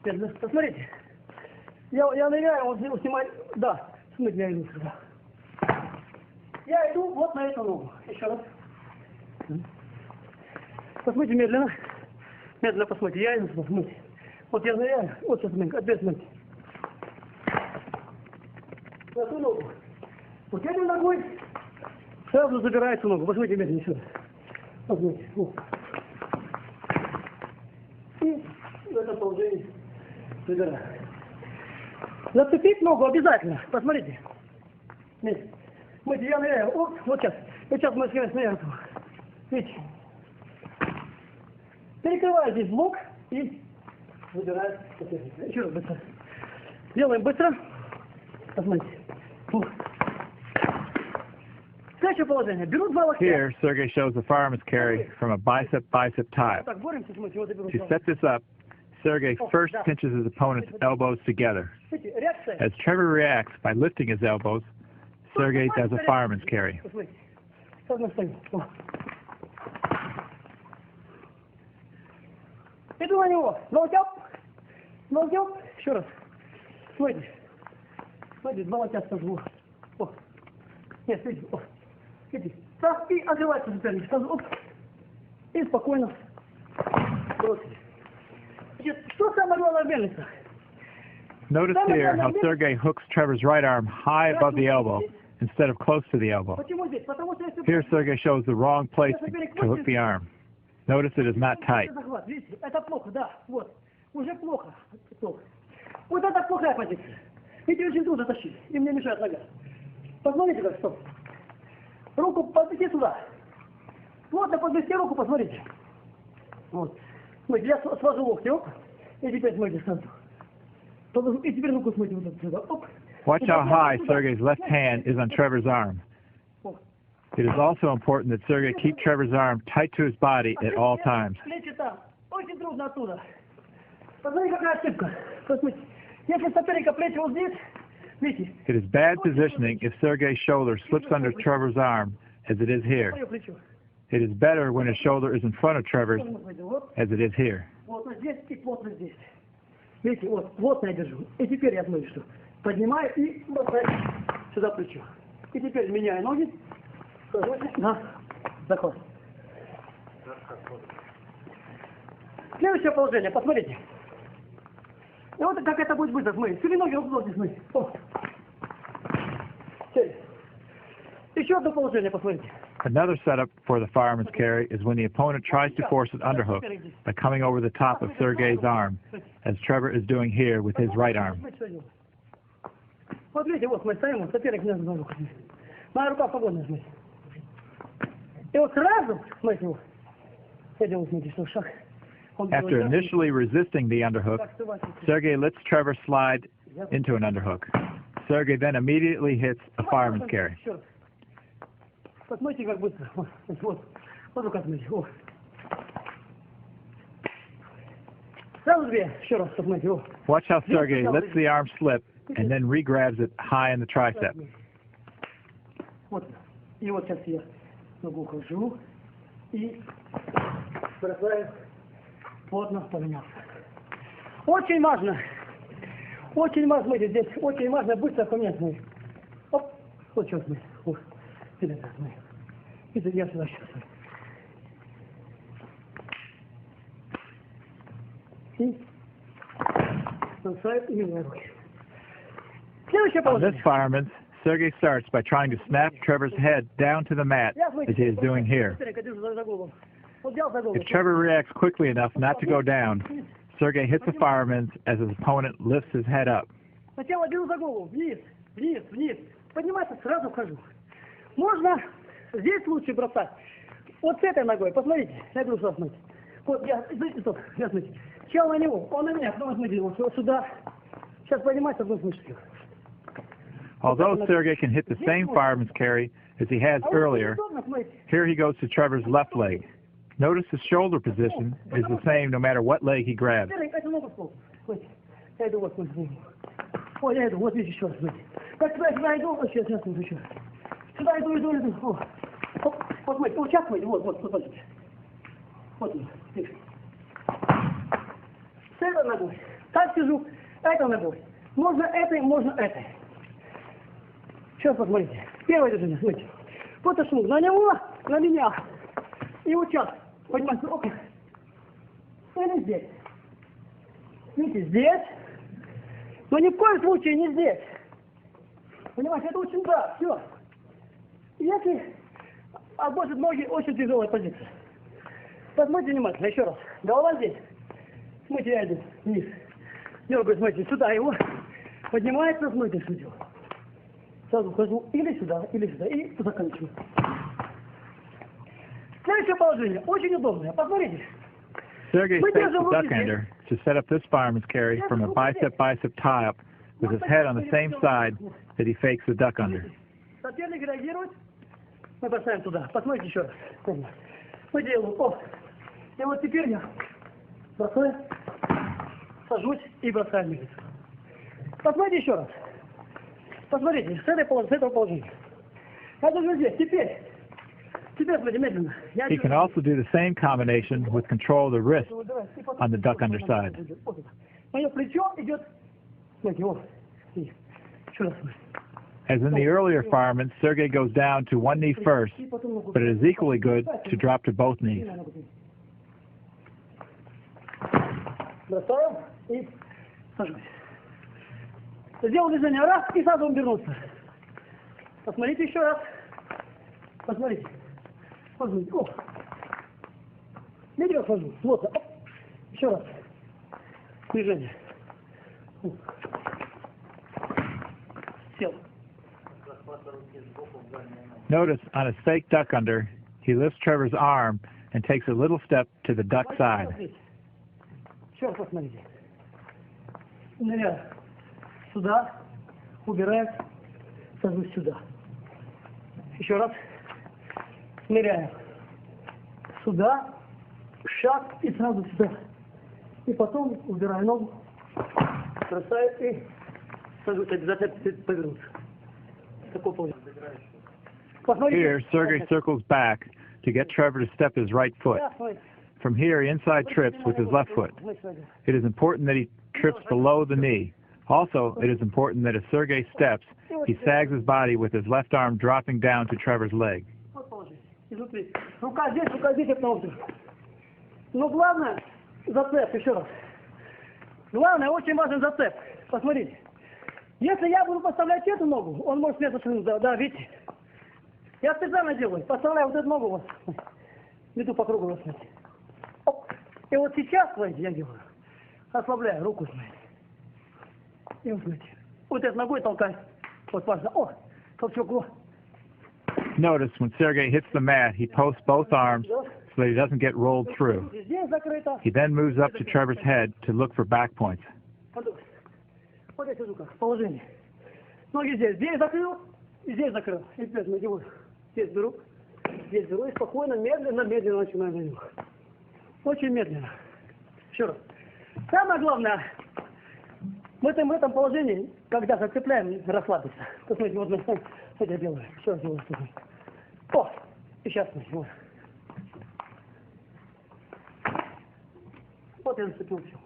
Медленно. Посмотрите. Я ныряю, он снимает. Да, смотрите, я иду сюда. Я иду вот на эту ногу. Еще раз. Посмотрите медленно. Медленно посмотрите. Я иду сюда, смотрите. Вот я ныряю. Вот сейчас, смотрите. Опять смотрите. На эту ногу. Вот этой ногой сразу забирается ногу. Посмотрите медленно сюда. Посмотрите. Вот. И в этом положении забираю. Зацепить ногу обязательно. Посмотрите. Смотрите, я ныряю. Вот сейчас. Вот сейчас мы ныряем. Видите? Перекрываю здесь блок и забираю. Еще раз быстро. Делаем быстро. Посмотрите. Следующее положение. Беру два локтя. Here, Sergey shows the fireman's carry from a bicep-bicep tie. Так, боремся, смотрите. Вот я беру. To set this up, Sergey first pinches his opponent's elbows together. Видите, реакция. As Trevor reacts by lifting his elbows, Sergey does a fireman's carry. Посмотрите. Сейчас мы стоим. Иду на него. Локтем. Еще раз. Смотрите. Смотрите, два локтя скажу. О. Нет, видите. О. Видите. Так, и открывается соперник. Сразу. Оп. И спокойно. Бросили. Значит, что самое главное в мельницах? Notice here how Sergey hooks Trevor's right arm high above the elbow instead of close to the elbow. Почему здесь? Потому что если... Here, Sergey shows the wrong place to hook the arm. Notice it is not tight. Видите, это плохо, да. Вот. Уже плохо. Вот это плохая позиция. Видите, очень трудно тащить. И мне мешает нога. Посмотрите как, стоп. Руку подвести сюда. Плотно подвести руку, посмотрите. Вот. Смотрите, я сложу локти, оп. И теперь смотрите сразу. И теперь руку смотрите вот сюда, оп. Watch how high Sergey's left hand is on Trevor's arm. It is also important that Sergey keep Trevor's arm tight to his body at all times. Плечи там. Очень трудно оттуда. Посмотрите, какая ошибка. Посмотрите. Если соперника плечи вот здесь, видите? It is bad positioning if Sergey's shoulder slips under Trevor's arm, as it is here. It is better when his shoulder is in front of Trevor's, as it is here. Вот здесь и плотно здесь. Видите, вот, плотно я держу. И теперь я смотрю, что поднимаю и бросаю сюда плечо. И теперь меняю ноги. На заход. Следующее положение, посмотрите. И вот как это будет быстро, смотрите. Все ноги вот смотрите. Еще одно положение, посмотрите. Another setup for the fireman's carry is when the opponent tries to force an underhook by coming over the top of Sergey's arm, as Trevor is doing here with his right arm. Вот видите, вот мы стоим, вот соперник меня за руку. Моя рука свободная, смотрите. И вот сразу, смотрите, вот. Я делаю, смотрите, что шаг. After initially resisting the underhook, Sergey lets Trevor slide into an underhook. Sergey then immediately hits a fireman's carry. Посмотрите, как быстро. Вот рука, смотрите. О. Сразу две. Еще раз, посмотрите. О. Watch how Sergey lets the arm slip and then re-grabs it high in the tricep. Вот. И вот сейчас я ногу хожу и бросаю плотно поменялся. Очень важно, смотрите, здесь очень важно быстро поменять. Оп, вот сейчас мы. И я сюда сейчас. И бросаю и меняю руки. Следующее On this положение. fireman, Sergey starts by trying to snap Trevor's head down to the mat, as he is doing here. If Trevor reacts quickly enough not to go down, Sergey hits the fireman as his opponent lifts his head up. Сначала беру за голову, вниз. Поднимается, сразу хожу. Можно здесь лучше бросать. Вот с этой ногой, посмотрите. Я беру сюда, смотрите. Вот я смотрите. Чел на него, он на меня, потом смотрите, вот сюда. Сейчас поднимается, потом смотрите. Although Sergey can hit the same fireman's carry as he has earlier, here he goes to Trevor's left leg. Notice his shoulder position is the same no matter what leg he grabs. Я иду, вот смотрите. Ой, я иду, вот видите, еще раз, смотрите. Как сюда иду, сейчас смотрите еще раз. Сюда иду. Вот смотрите, вот сейчас смотрите, вот, смотрите. Вот, видите. С этой ногой Так сижу, это ногой. Можно этой, можно этой. Сейчас посмотрите. Первое движение, смотрите. Потошел на него, на меня. И вот сейчас, понимаете, окей. Или здесь. Видите, здесь. Но ни в коем случае не здесь. Понимаете, это очень да, все. Если отбросит ноги, очень тяжелая позиция. Посмотрите внимательно, еще раз. Голова здесь. Смотрите, я иду вниз. Дергаю, смотрите, сюда его. Поднимается, смотрите, что делаю. Сразу хожу или сюда, и заканчиваю. Следующее положение, очень удобное. Посмотрите. Sergey fakes the duck ender to set up this fireman's carry from a bicep-bicep tie-up with his head on the same side that he fakes the duck under. Соперник реагирует. Мы поставим туда. Посмотрите еще раз. Мы делаем. О. И вот теперь я бросаю, сажусь и бросаю милицу. Посмотрите еще раз. Посмотрите, с этого положения. Это же здесь. Теперь, смотрите, медленно. He can also do the same combination with control of the wrist on the duck underside. Мое плечо идет. Смотрите, вот. Еще раз. As in the earlier firemen, Sergey goes down to one knee first, but it is equally good to drop to both knees. Бросаю и сажусь. Сделал движение раз и сразу вернулся. Посмотрите еще раз. Посмотрите. Посмотрите. О. Видите, как сажусь? Вот. Оп. Еще раз. Движение. Сел. Notice on his fake duck under, he lifts Trevor's arm and takes a little step to the duck side. Еще раз посмотрите. Ныряю сюда, убираю, сажусь сюда. Еще раз. Ныряю сюда, шаг и сразу сюда. И потом убираю ногу, бросаю и сажусь, обязательно повернуться. Такое положение. Here, Sergey circles back to get Trevor to step his right foot. From here, he inside trips with his left foot. It is important that he trips below the knee. Also, it is important that as Sergey steps, he sags his body with his left arm dropping down to Trevor's leg. Рука здесь, это внутрь. Но главное, зацеп, еще раз. Главное, очень важный зацеп. Посмотрите. Если я буду поставлять эту ногу, он может мне зашнуть, да, видите? Я специально делаю, поставляю вот эту ногу, вот, иду по кругу, вот, смотрите. Оп. И вот сейчас, смотрите, я делаю, ослабляю руку, смотрите. И вот, смотрите, вот этой ногой толкаю, вот важно, о, толчок, о. Notice when Sergey hits the mat, he posts both arms so that he doesn't get rolled through. He then moves up to Trevor's head to look for back points. Вот я сижу как, положение. Ноги здесь закрыл, и здесь закрыл. И опять надеваю. Здесь беру и спокойно, медленно начинаю на них. Очень медленно. Еще раз. Самое главное, в этом положении, когда зацепляем, расслабиться. Посмотрите, вот я делаю. Еще раз делаю. О, и сейчас вот. Вот я зацепил все.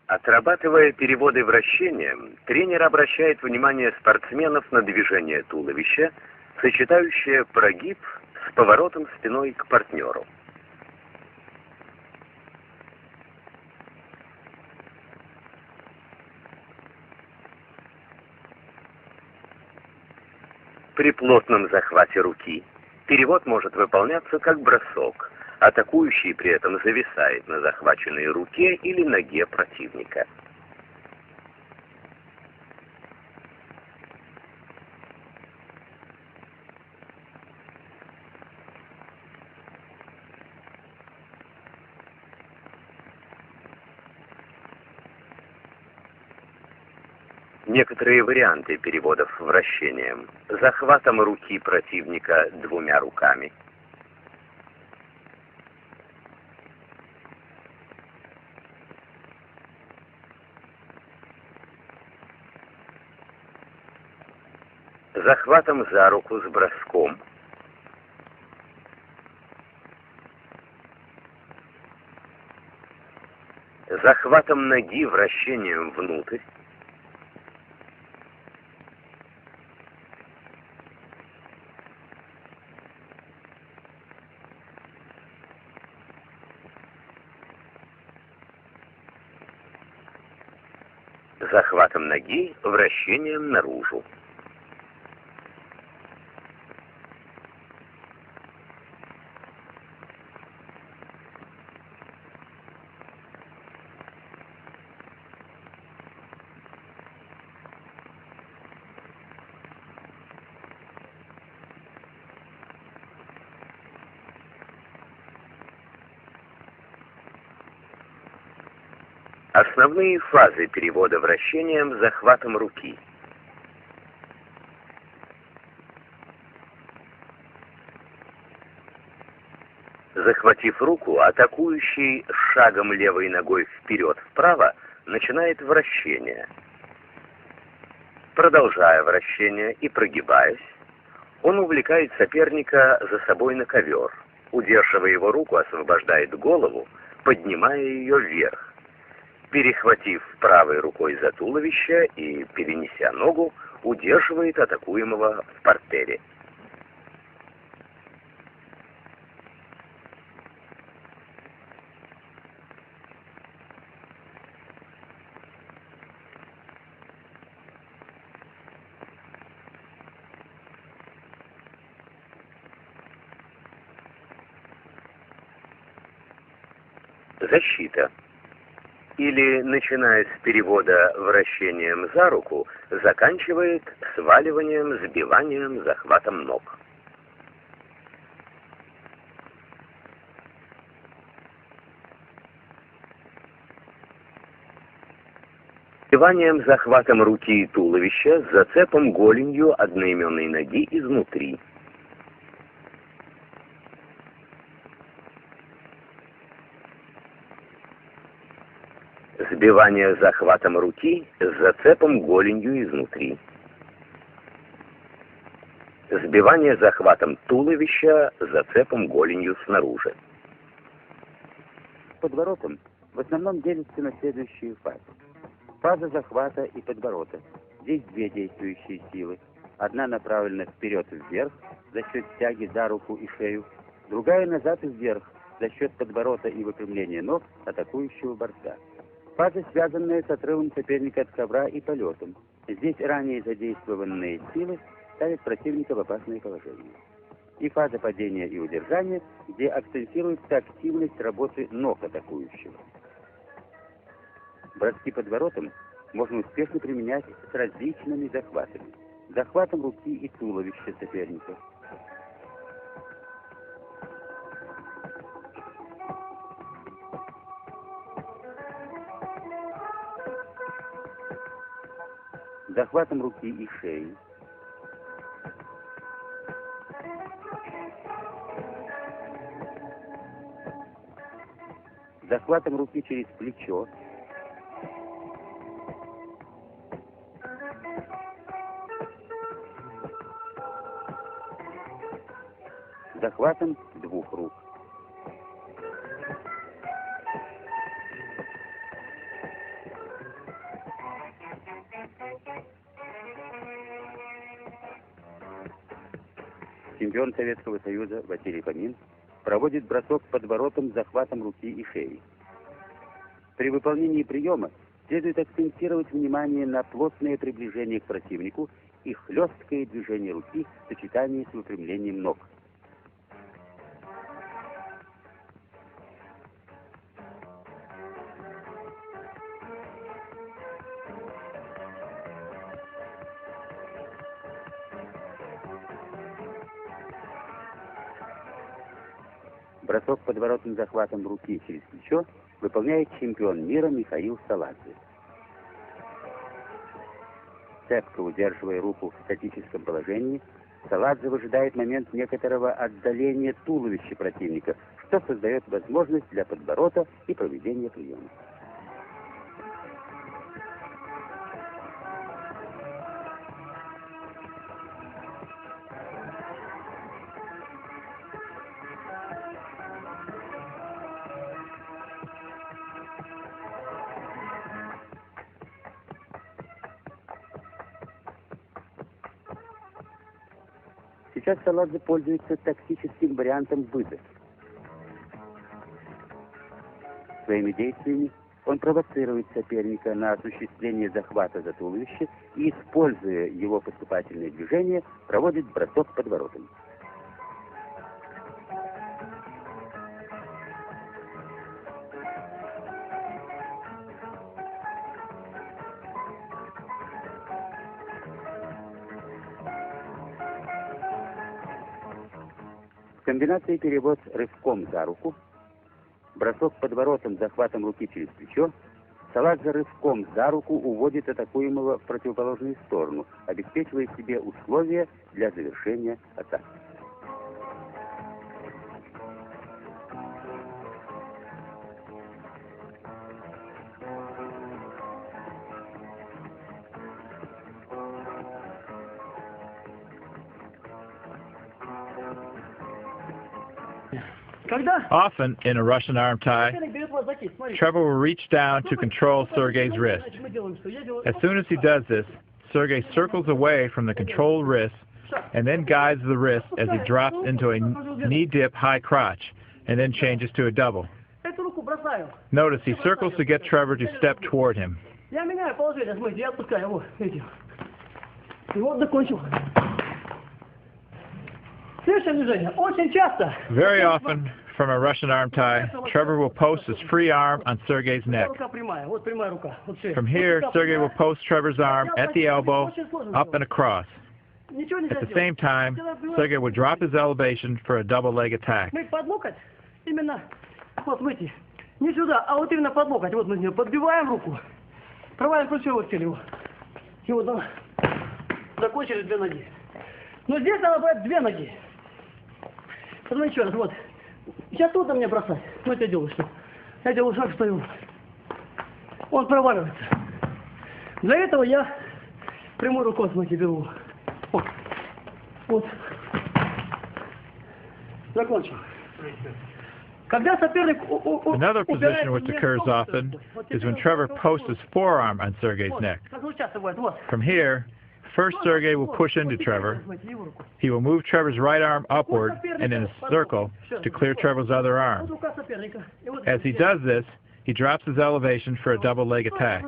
Отрабатывая переводы вращения, тренер обращает внимание спортсменов на движение туловища, сочетающее прогиб с поворотом спиной к партнеру. При плотном захвате руки перевод может выполняться как бросок. Атакующий при этом зависает на захваченной руке или ноге противника. Некоторые варианты переводов вращением. Захватом руки противника двумя руками. Захватом за руку с броском. захватом ноги вращением внутрь, захватом ноги вращением наружу. Основные фазы перевода вращением захватом руки. Захватив руку, атакующий шагом левой ногой вперед-вправо начинает вращение. Продолжая вращение и прогибаясь, он увлекает соперника за собой на ковер. Удерживая его руку, освобождает голову, поднимая ее вверх. Перехватив правой рукой за туловище и перенеся ногу, удерживает атакуемого в партере. Защита. Или, начиная с перевода вращением за руку, заканчивает сваливанием, сбиванием, захватом ног. Сбиванием, захватом руки и туловища с зацепом голенью одноименной ноги изнутри. Сбивание захватом руки с зацепом голенью изнутри. Сбивание захватом туловища с зацепом голенью снаружи. Подворотом в основном делится на следующие фазы. Фаза захвата и подворота. Здесь две действующие силы. Одна направлена вперед-вверх за счет тяги за руку и шею, другая назад и вверх за счет подворота и выпрямления ног атакующего борца. Фаза, связанная с отрывом соперника от ковра и полетом. Здесь ранее задействованные силы ставят противника в опасное положение. И фаза падения и удержания, где акцентируется активность работы ног атакующего. Броски подворотом можно успешно применять с различными захватами. Захватом руки и туловища соперника. Захватом руки и шеи. Захватом руки через плечо. Захватом двух рук. Чемпион Советского Союза Василий Фомин проводит бросок подворотом с захватом руки и шеи. При выполнении приема следует акцентировать внимание на плотное приближение к противнику и хлесткое движение руки в сочетании с выпрямлением ног. Бросок подворотным захватом руки через плечо выполняет чемпион мира Михаил Саладзе. Цепко удерживая руку в статическом положении, Саладзе выжидает момент некоторого отдаления туловища противника, что создает возможность для подворота и проведения приема. Сейчас Саладзе пользуется тактическим вариантом выдать. Своими действиями он провоцирует соперника на осуществление захвата за туловище и, используя его поступательные движения, проводит бросок под воротами. В комбинации перевод рывком за руку, бросок под воротом захватом руки через плечо, Саладзе рывком за руку уводит атакуемого в противоположную сторону, обеспечивая себе условия для завершения атаки. Often, in a Russian arm tie, Trevor will reach down to control Sergei's wrist. As soon as he does this, Sergei circles away from the controlled wrist and then guides the wrist as he drops into a knee-dip high crotch and then changes to a double. Notice he circles to get Trevor to step toward him. Very often, from a Russian arm tie, Trevor will post his free arm on Sergei's neck. From here, Sergei will post Trevor's arm at the elbow, up and across. At the same time, Sergei will drop his elevation for a double leg attack. Не сюда, а вот именно под локоть. Вот мы подбиваем руку, проваливаем плечевое тело. И вот закончили две ноги. Но здесь надо брать две ноги. Посмотри еще раз, вот. Сейчас тут на меня бросать. Что я делаю, что? Я делаю шаг, стою. Он проваливается. Для этого я прямой рукой, смотрите, беру. Вот. Вот. Закончил. Another position which occurs often is when Trevor posts his forearm on Sergei's neck. From here, first Sergei will push into Trevor. He will move Trevor's right arm upward and in a circle to clear Trevor's other arm. As he does this, he drops his elevation for a double leg attack.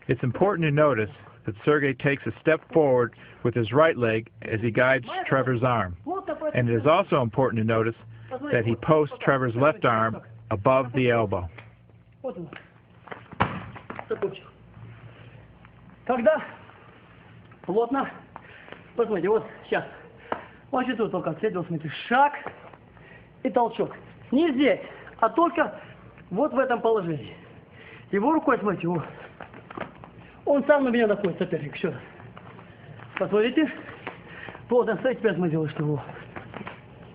It's important to notice that Sergei takes a step forward with his right leg as he guides Trevor's arm. And it is also important to notice that he posts Trevor's left arm above the elbow. Когда плотно, посмотрите, вот сейчас, он сейчас тут только отсидел, смотрите, шаг и толчок. Не здесь, а только вот в этом положении. Его рукой, смотрите, вот. Он сам на меня находит, соперник, еще раз. Посмотрите, плотно стоит, теперь мы делаем, что его.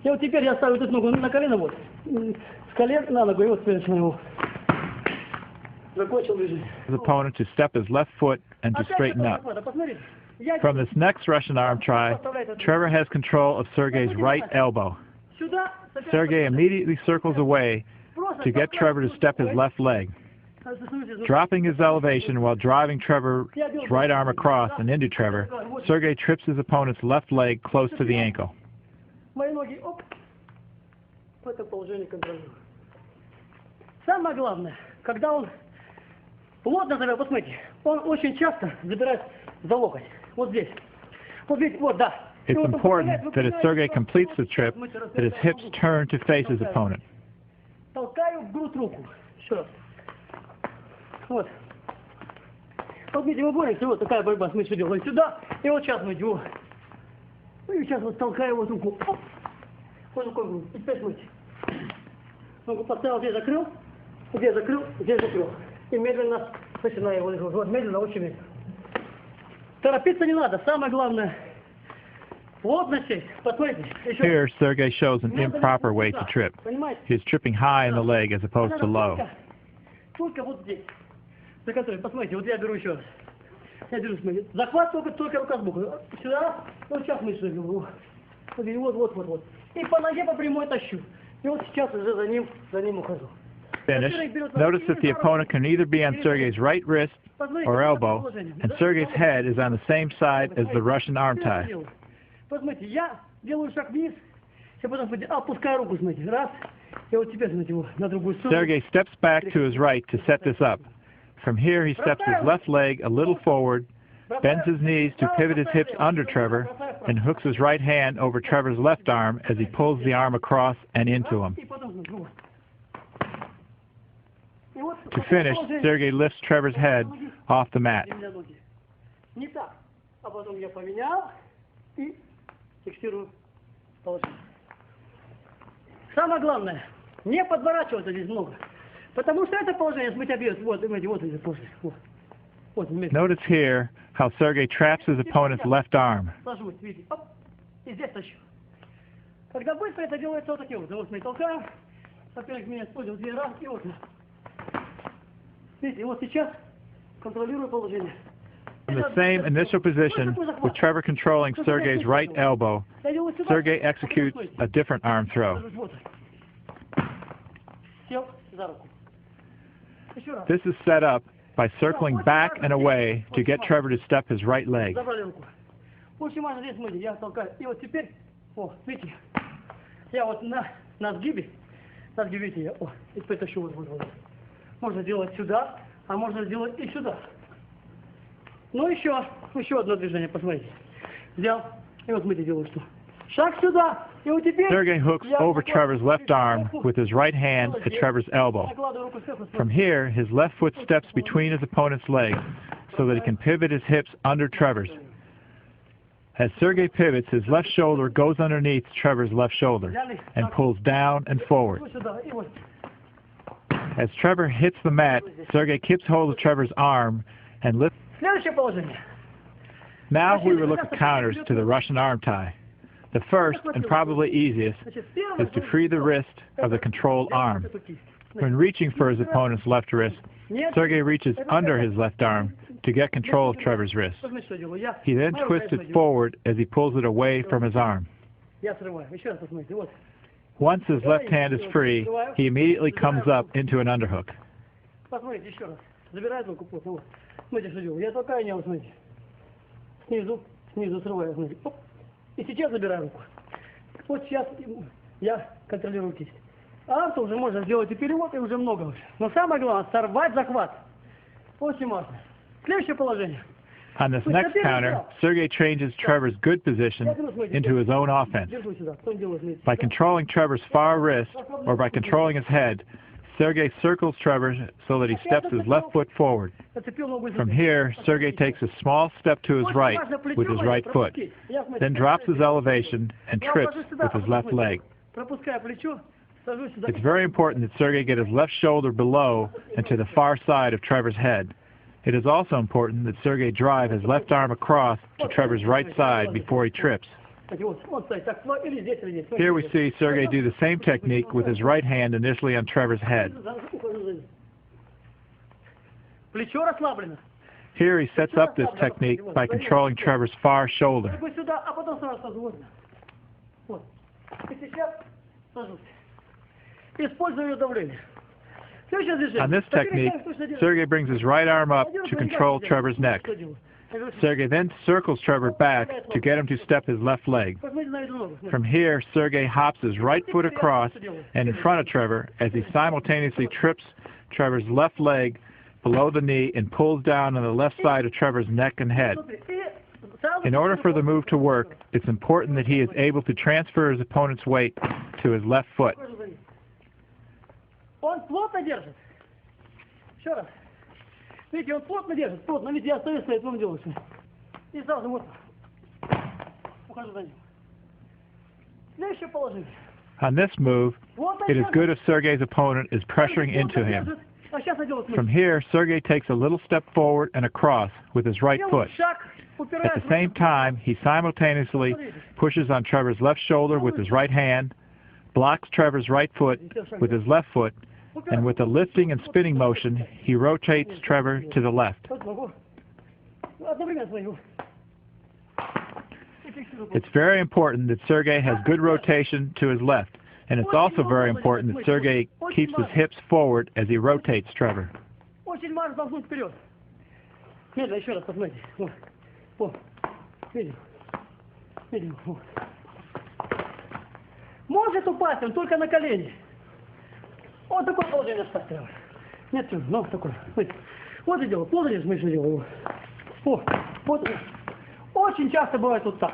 И вот теперь я ставлю эту ногу на колено, вот, с колен на ногу, и вот теперь его. Закончил движение. His opponent to step his left foot and to straighten up. From this next Russian arm try, Trevor has control of Sergei's right elbow. Sergei immediately circles away to get Trevor to step his left leg. Dropping his elevation while driving Trevor's right arm across and into Trevor, Sergei trips his opponent's left leg close to the ankle. Мои ноги, оп, в это положение контролирую. Самое главное, когда он плотно забирает, посмотрите, он очень часто забирает за локоть, вот здесь. Вот видите, вот, да. It's important that as Sergei completes the trip, that his hips turn to face his opponent. Толкаю в грудь руку. Еще раз. Вот. Вот видите, вы боремся, вот такая борьба, мы что делаем сюда, и вот сейчас мы идем. Ну и сейчас вот толкаю вот руку. Оп. Вот рукой грудь. И теперь смотрите. Ногу поставил, здесь закрыл, здесь закрыл, здесь закрыл. И медленно начинаю его лежать. Вот медленно, очень медленно. Торопиться не надо, самое главное. Плотно сесть. Посмотрите. Here, Sergei shows an improper way to trip. He is tripping high in the leg as opposed to low. Только вот здесь. За который, посмотрите, вот я беру еще раз. Я держу, смотрите. Захват только рука сбоку. Сюда, вот сейчас мы шли. Вот. И по ноге по прямой тащу. И вот сейчас уже за ним ухожу. Finish. Notice that the opponent can either be on Sergei's right wrist or elbow, and Sergei's head is on the same side as the Russian arm tie. Посмотрите, я делаю шаг вниз, и потом, смотрите, опускаю руку, смотрите, раз, и вот теперь, смотрите, его на другую сторону. Sergey steps back to his right to set this up. From here, he steps his left leg a little forward, bends his knees to pivot his hips under Trevor, and hooks his right hand over Trevor's left arm as he pulls the arm across and into him. To finish, Sergey lifts Trevor's head off the mat. Не так, а потом я поменял и фиксирую положение. Самое главное, не подворачиваться здесь много, потому что это положение, смотрите, объезд, вот, видите, вот это положение, вот. Вот, Notice here how Sergey traps his opponent's left arm. Ложусь, видите, оп, и здесь тащу. Когда быстро это делается вот таким вот, вот мы толкаем, соперник меня использует один раз, и вот. Видите, вот сейчас контролирую положение. In the same initial position, with Trevor controlling Sergey's right elbow, Sergey executes a different arm throw. This is set up by circling back and away to get Trevor to step his right leg. Очень важно здесь, смотрите, я толкаю. И вот теперь, о, видите, я вот на сгибе, видите, я, о, и потащу вот. Можно делать сюда, а можно сделать и сюда. Ну, еще одно движение, посмотрите. Взял, и вот смотрите, делаю что. Шаг сюда, и вот теперь... Sergey hooks over Trevor's left arm with his right hand at Trevor's elbow. From here, his left foot steps between his opponent's legs so that he can pivot his hips under Trevor's. As Sergey pivots, his left shoulder goes underneath Trevor's left shoulder and pulls down and forward. As Trevor hits the mat, Sergey keeps hold of Trevor's arm and lifts. Now we will look at counters to the Russian arm tie. The first, and probably easiest, is to free the wrist of the controlled arm. When reaching for his opponent's left wrist, Sergey reaches under his left arm to get control of Trevor's wrist. He then twists it forward as he pulls it away from his arm. Once his left hand is free, he immediately comes up into an underhook. Смотрите, что делаю. Я толкаю, не смотрите. Снизу срываю, смотрите. Оп. И сейчас забираю руку. Вот сейчас я контролирую кисть. А то уже можно сделать и перевод, и уже много уже. Но самое главное, сорвать захват. Очень важно. Следующее положение. On this next counter, Sergey changes Trevor's good position into his own offense. By controlling Trevor's far wrist, or by controlling his head, Sergey circles Trevor so that he steps his left foot forward. From here, Sergey takes a small step to his right with his right foot, then drops his elevation and trips with his left leg. It's very important that Sergey get his left shoulder below and to the far side of Trevor's head. It is also important that Sergey drive his left arm across to Trevor's right side before he trips. Here we see Sergey do the same technique with his right hand initially on Trevor's head. Here he sets up this technique by controlling Trevor's far shoulder. On this technique, Sergey brings his right arm up to control Trevor's neck. Sergey then circles Trevor back to get him to step his left leg. From here, Sergey hops his right foot across and in front of Trevor as he simultaneously trips Trevor's left leg below the knee and pulls down on the left side of Trevor's neck and head. In order for the move to work, it's important that he is able to transfer his opponent's weight to his left foot. Видите, он плотно держит, плотно. Видите, я стою, стоит, вам делаю. И сразу вот ухожу за ним. Следующее положение. On this move, it is good if Sergey's opponent is pressuring into him. From here, Sergey takes a little step forward and across with his right foot. At the same time, he simultaneously pushes on Trevor's left shoulder with his right hand, blocks Trevor's right foot with his left foot, and with a lifting and spinning motion, he rotates Trevor to the left. It's very important that Sergey has good rotation to his left, and it's also very important that Sergey keeps his hips forward as he rotates Trevor. Видим. Вот. Может упасть, он только на колени. Вот такое положение ставь. Нет, ну, такое. Вот и дело. Положение смысл делал его. Вот. Очень часто бывает вот так.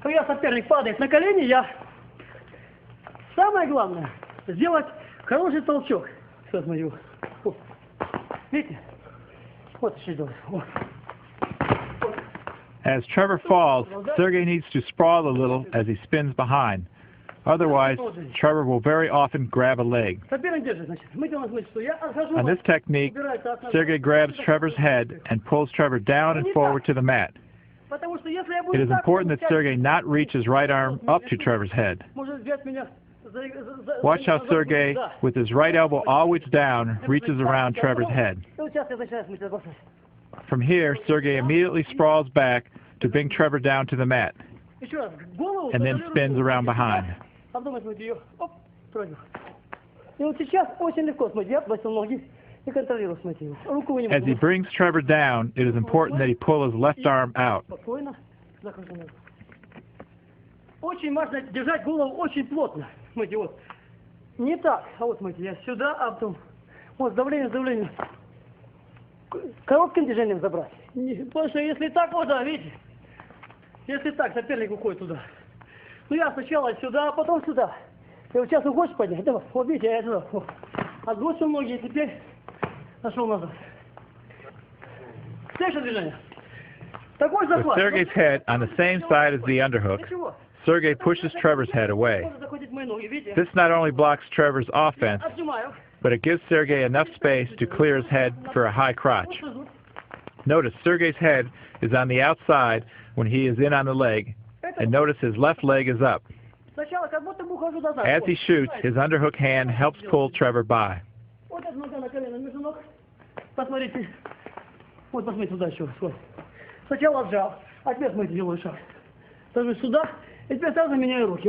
Когда соперник падает на колени, я... Самое главное, сделать хороший толчок. Сейчас смотрю. Вот. Видите? Вот что делать. Вот. As Trevor falls, Sergei needs to sprawl a little as he spins behind. Otherwise, Trevor will very often grab a leg. On this technique, Sergei grabs Trevor's head and pulls Trevor down and forward to the mat. It is important that Sergei not reach his right arm up to Trevor's head. Watch how Sergei, with his right elbow always down, reaches around Trevor's head. From here, Sergei immediately sprawls back to bring Trevor down to the mat, and then spins around behind. As he brings Trevor down, it is important that he pull his left arm out. Очень важно держать голову очень плотно. Смотрите, вот. Не так, а вот смотрите, я сюда, а потом вот давление. Коротким движением забрать. Потому что если так, вот да, видите? Если так, соперник уходит туда. Ну я сначала сюда, а потом сюда. И вот сейчас уходишь поднять. Давай, вот видите, я сюда. Вот. Отбросил ноги и теперь нашел назад. Следующее движение. Такой захват. With Sergei's head on the same side as the underhook, Sergei pushes Trevor's head away. This not only blocks Trevor's offense, but it gives Sergei enough space to clear his head for a high crotch. Notice Sergei's head is on the outside when he is in on the leg, and notice his left leg is up. As he shoots, his underhook hand helps pull Trevor by. Сначала отжал, а теперь смотрите, делаю шаг. Даже сюда, и теперь сразу меняю руки.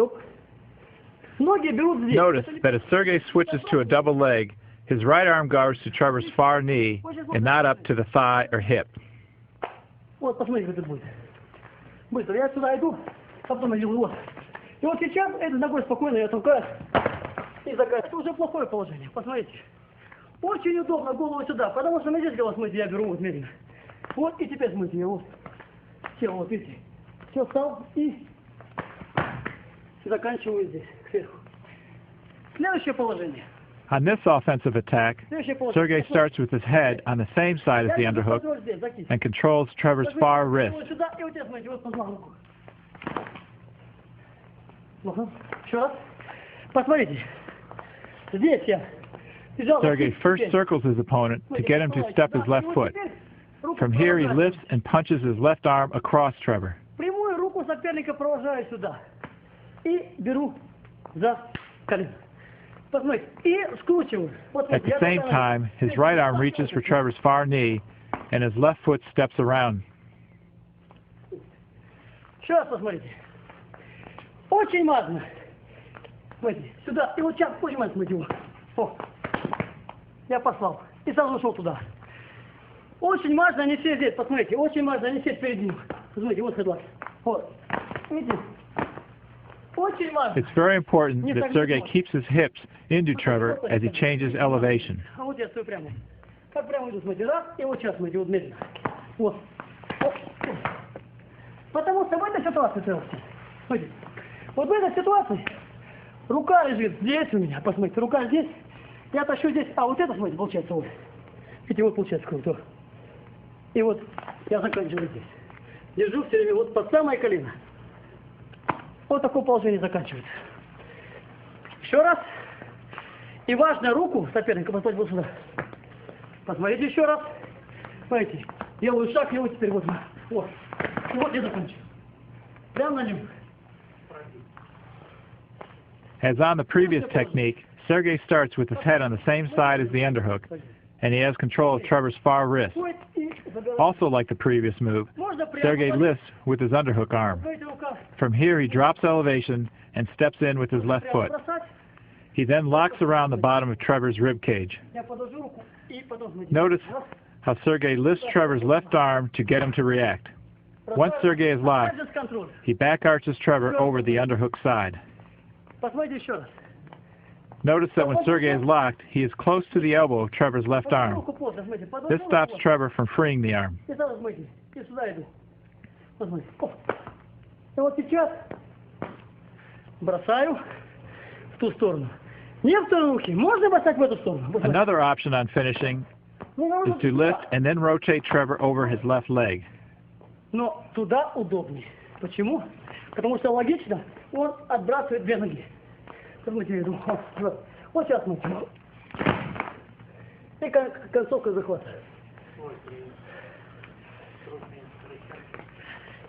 Ноги берут здесь. Notice that as Sergei switches to a double leg, his right arm goes to Trevor's far knee and not up to the thigh or hip. Вот, посмотрите, как это будет. Быстро, я сюда иду, а потом я делаю вот. И вот сейчас этой ногой спокойно я толкаю и заканчиваю. Это уже плохое положение, посмотрите. Очень удобно голову сюда, потому что мы здесь голос, смотрите, я беру вот медленно. Вот, и теперь смотрите, я вот сел, вот видите. Все, встал и заканчиваю здесь, сверху. Следующее положение. On this offensive attack, Sergei starts with his head on the same side as the underhook and controls Trevor's far wrist. Еще раз. Посмотрите. Здесь я. Sergei first circles his opponent to get him to step his left foot. From here, he lifts and punches his left arm across Trevor. Прямую руку соперника провожаю сюда. И беру за колено. Посмотрите. И скручиваю. At the same time, his right arm reaches for Trevor's far knee, and his left foot steps around. Еще раз посмотрите. Очень важно. Смотрите, сюда. И вот сейчас очень важно, смотрите. О. Я послал. И сразу ушел туда. Очень важно не сесть здесь, посмотрите. Очень важно не сесть перед ним. Посмотрите, вот седлак. Вот. Видите? Очень важно. It's very important that Sergei keeps his hips into Trevor as he changes elevation. А вот я стою прямо. Как прямо иду, смотрите, раз. И вот сейчас, смотрите, вот медленно. Вот. Потому что в этой ситуации, смотрите, вот в этой ситуации рука лежит здесь у меня, посмотрите, рука здесь, я тащу здесь, а вот это, смотрите, получается вот. Видите, вот получается круто. И вот я заканчиваю здесь. Держу все время вот под самое колено. Вот такое положение заканчивается. Еще раз. И важно руку соперника поставить вот сюда. Посмотрите еще раз. Смотрите, делаю шаг, и вот теперь вот. Вот. И вот я заканчиваю. Прямо на нем. As on the previous technique, Sergei starts with his head on the same side as the underhook, and he has control of Trevor's far wrist. Also like the previous move, Sergei lifts with his underhook arm. From here he drops elevation and steps in with his left foot. He then locks around the bottom of Trevor's rib cage. Notice how Sergei lifts Trevor's left arm to get him to react. Once Sergey is locked, he back arches Trevor over the underhook side. Посмотрите еще раз. Notice that when Sergey is locked, he is close to the elbow of Trevor's left arm. Руку плотно, смотрите. This stops Trevor from freeing the arm. И сразу смотрите. И сюда иду. Посмотрите. Оп. И вот сейчас бросаю в ту сторону. Не в сторону руки. Можно бросать в эту сторону. Вот смотрите. Another option on finishing is to lift and then rotate Trevor over his left leg. Но туда удобнее. Почему? Потому что логично, он отбрасывает две ноги. Посмотрите, я иду. Вот сейчас смотрите. И концовка захвата.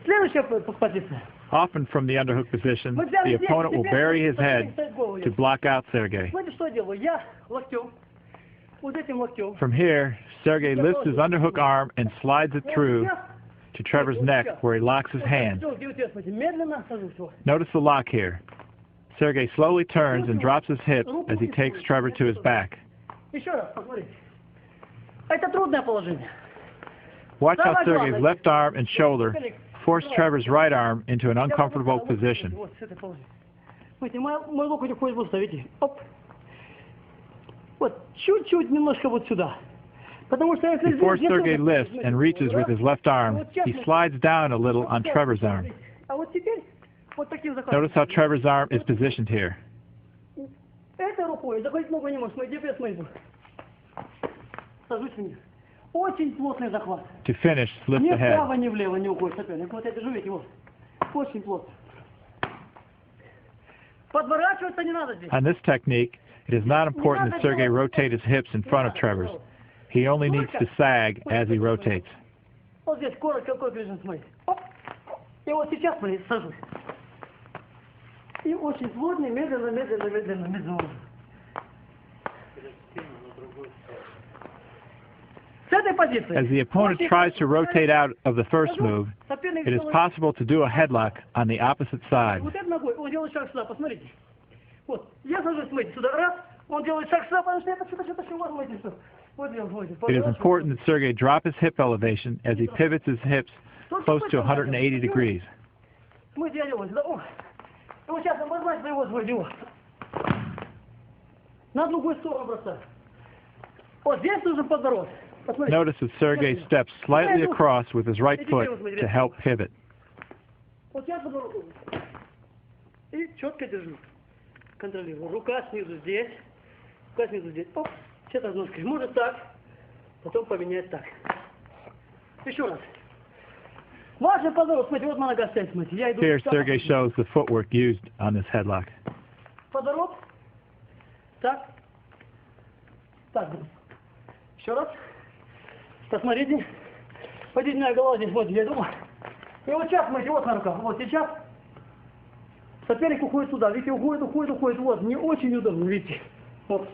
Следующая позиция. Often from the underhook position, the opponent will bury his head to block out Sergey. Смотрите, что я делаю. Я локтем. Вот этим локтем. From here, Sergey lifts his underhook arm and slides it through to Trevor's neck where he locks his hand. Медленно сажусь. Notice the lock here. Sergey slowly turns and drops his hip as he takes Trevor to his back. Еще раз, посмотрите. Это трудное положение. Watch how Sergey's left arm and shoulder force Trevor's right arm into an uncomfortable position. Вот с этой положения. Смотрите, мой локоть уходит вот сюда, видите? Оп. Вот, чуть-чуть немножко вот сюда. Потому что если Before Sergey lifts and reaches with his left arm, he slides down a little on Trevor's arm. А вот теперь вот таким захватом. Notice how Trevor's arm is positioned here. Этой рукой захватить ногу не можешь. Смотри, теперь смотри. Сажусь вниз. Очень плотный захват. To finish, lift Ни the head. вправо, ни влево не уходит соперник. Вот я держу, видите, вот. Очень плотно. Подворачиваться не надо здесь. On this technique, it is not important that Sergey rotate his hips in front of Trevor's. He only needs to sag as he rotates. Вот здесь коротко, какой движение, смотрите. Оп. И вот сейчас, смотрите, сажусь. И очень плотно, медленно, медленно, медленно, медленно. С этой позиции. As the opponent tries to rotate out of the first move, it is possible to do a headlock on the opposite side. Вот этой ногой он делает шаг сюда, посмотрите. Вот, я сажусь, смотрите, сюда, раз, он делает шаг сюда, потому что это что-то, вот, смотрите, что. Вот делал, смотрите. It is important that Sergey drop his hip elevation as he pivots his hips close to 180 degrees. Смотрите, я делаю сюда, о. И вот сейчас обозначил его, смотрите, вот. На другую сторону бросаю. Вот здесь нужно подбород. Notice that Sergey steps slightly across with his right foot to help pivot. Вот я подбород. И четко держу. Контролирую. Рука снизу здесь. Рука снизу здесь. Оп. Сейчас ножкой. Может так. Потом поменять так. Еще раз. Важный подбород. Смотрите, вот моя нога стоит. Смотрите. Я иду. Here, Sergey shows the footwork used on this headlock. Подбород. Так. Так. Еще раз. Посмотрите. Пойдите, моя голова здесь. Вот, я думаю. И вот сейчас, смотрите, вот на руках. Вот сейчас. Соперник уходит туда. Видите, уходит. Вот. Не очень удобно, видите. Вот.